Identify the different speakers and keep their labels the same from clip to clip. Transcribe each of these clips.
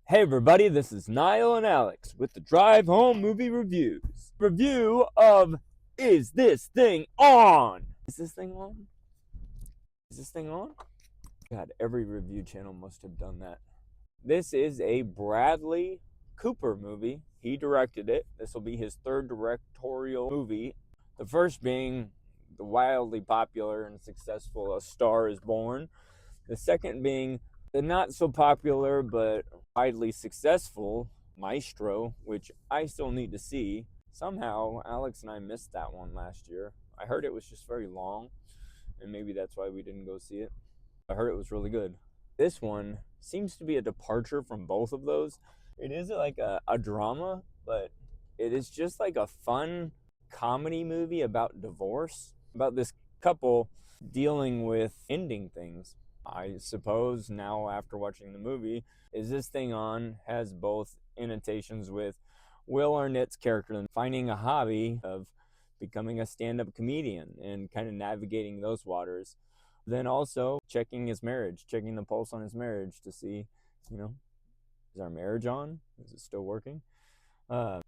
Speaker 1: Hey everybody, this is Niall and Alex with the Drive Home Movie Reviews. Review of Is This Thing On? Is this thing on? Is this thing on? God, every review channel must have done that. This is a Bradley Cooper movie. He directed it. This will be his third directorial movie. The first being the wildly popular and successful A Star is Born. The second being the not so popular but widely successful Maestro, which I still need to see. Somehow, Alex and I missed that one last year. I heard it was just very long, and maybe that's why we didn't go see it. I heard it was really good. This one seems to be a departure from both of those. It is like a drama, but it is just like a fun comedy movie about divorce, about this couple dealing with ending things. I suppose now, after watching the movie, Is This Thing On has both annotations with Will Arnett's character finding a hobby of becoming a stand-up comedian and kind of navigating those waters. Then also checking his marriage, checking the pulse on his marriage to see, is our marriage on? Is it still working? I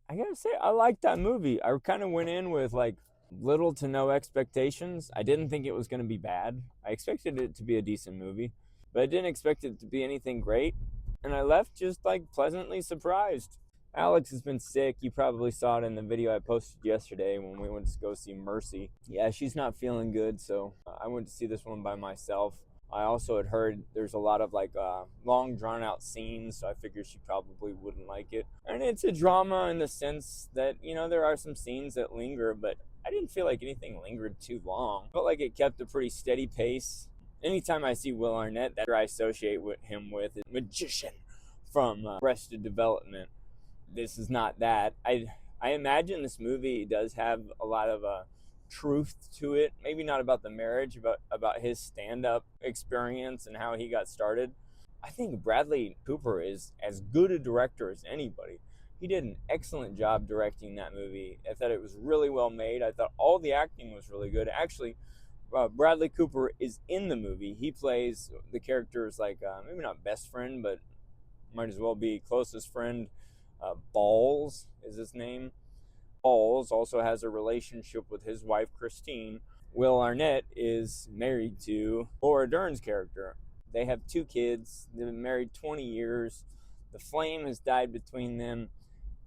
Speaker 1: gotta say, I liked that movie. I kind of went in with like little to no expectations. I didn't think it was going to be bad. I expected it to be a decent movie, but I didn't expect it to be anything great. And I left just like pleasantly surprised. Alex has been sick. You probably saw it in the video I posted yesterday when we went to go see Mercy. Yeah, she's not feeling good, so I went to see this one by myself. I also had heard there's a lot of like long drawn out scenes, so I figured she probably wouldn't like it. And it's a drama in the sense that, there are some scenes that linger, but I didn't feel like anything lingered too long. I felt like it kept a pretty steady pace. Anytime I see Will Arnett, that I associate him with is magician from Arrested Development. This is not that. I imagine this movie does have a lot of truth to it. Maybe not about the marriage, but about his stand-up experience and how he got started. I think Bradley Cooper is as good a director as anybody. He did an excellent job directing that movie. I thought it was really well made. I thought all the acting was really good. Actually, Bradley Cooper is in the movie. He plays the character's like maybe not best friend, but might as well be closest friend. Balls is his name. Balls also has a relationship with his wife Christine. Will Arnett is married to Laura Dern's character. They have 2 kids. They've been married 20 years. The flame has died between them,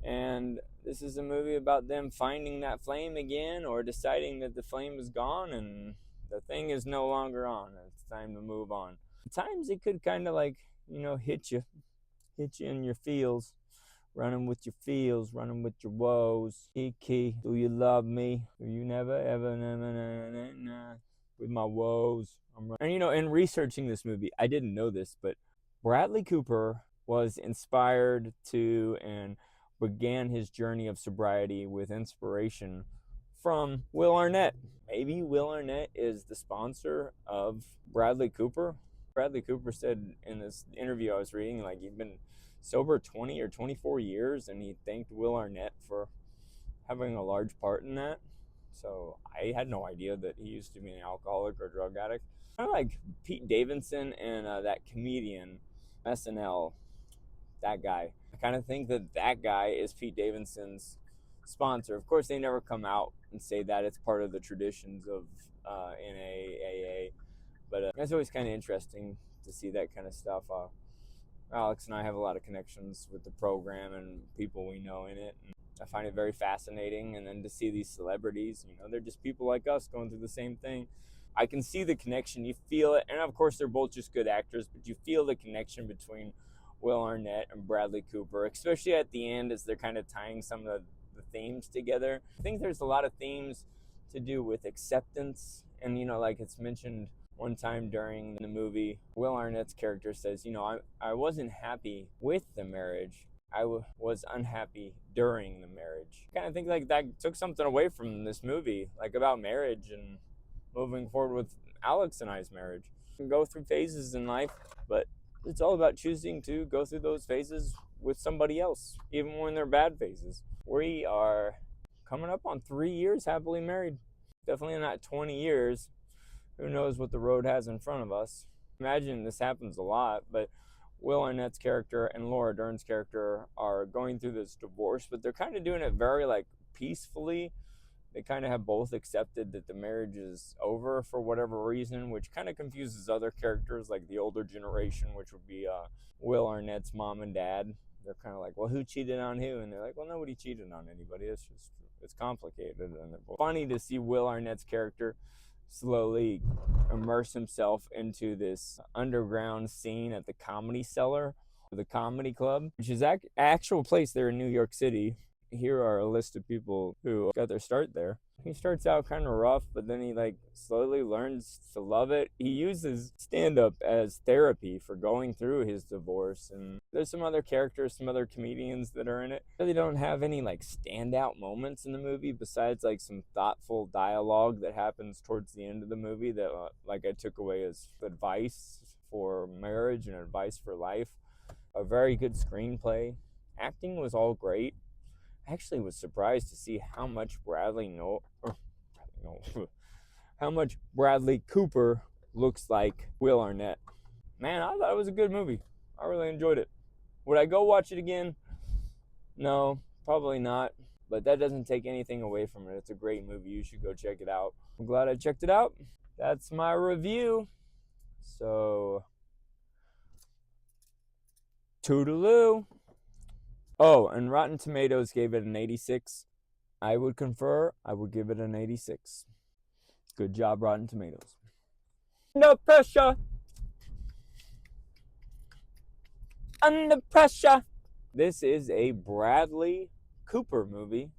Speaker 1: and this is a movie about them finding that flame again or deciding that the flame is gone and the thing is no longer on. It's time to move on. At times it could kind of like, hit you in your feels. Running with your feels, running with your woes. Kiki, do you love me? Do you never ever, with my woes? And in researching this movie, I didn't know this, but Bradley Cooper was inspired to and began his journey of sobriety with inspiration from Will Arnett. Maybe Will Arnett is the sponsor of Bradley Cooper. Bradley Cooper said in this interview I was reading, like he'd been sober 20 or 24 years, and he thanked Will Arnett for having a large part in that. So I had no idea that he used to be an alcoholic or drug addict. Kind of like Pete Davidson and that comedian, SNL, that guy. I kind of think that guy is Pete Davidson's sponsor. Of course, they never come out and say that. It's part of the traditions of NAAA. But it's always kind of interesting to see that kind of stuff. Alex and I have a lot of connections with the program and people we know in it. And I find it very fascinating. And then to see these celebrities, they're just people like us going through the same thing. I can see the connection. You feel it. And of course, they're both just good actors, but you feel the connection between Will Arnett and Bradley Cooper, especially at the end as they're kind of tying some of the themes together. I think there's a lot of themes to do with acceptance. And, like it's mentioned one time during the movie, Will Arnett's character says, I wasn't happy with the marriage. I was unhappy during the marriage. I kind of think like that took something away from this movie, like about marriage and moving forward with Alex and I's marriage. You can go through phases in life, but it's all about choosing to go through those phases with somebody else, even when they're bad phases. We are coming up on 3 years happily married. Definitely not 20 years. Who knows what the road has in front of us. Imagine this happens a lot, but Will Arnett's character and Laura Dern's character are going through this divorce, but they're kind of doing it very like peacefully. They kind of have both accepted that the marriage is over for whatever reason, which kind of confuses other characters like the older generation, which would be Will Arnett's mom and dad. They're kind of like, well, who cheated on who? And they're like, well, nobody cheated on anybody. It's complicated. And it's funny to see Will Arnett's character slowly immerse himself into this underground scene at the Comedy Cellar, the comedy club, which is actual place there in New York City. Here are a list of people who got their start there. He starts out kind of rough, but then he like slowly learns to love it. He uses stand-up as therapy for going through his divorce. And there's some other characters, some other comedians that are in it. Really don't have any like standout moments in the movie besides like some thoughtful dialogue that happens towards the end of the movie that like I took away as advice for marriage and advice for life. A very good screenplay. Acting was all great. I actually was surprised to see how much how much Bradley Cooper looks like Will Arnett. Man, I thought it was a good movie. I really enjoyed it. Would I go watch it again? No, probably not. But that doesn't take anything away from it. It's a great movie. You should go check it out. I'm glad I checked it out. That's my review. So, toodaloo. Oh, and Rotten Tomatoes gave it an 86. I would confer. I would give it an 86. Good job, Rotten Tomatoes. No pressure. Under pressure. This is a Bradley Cooper movie.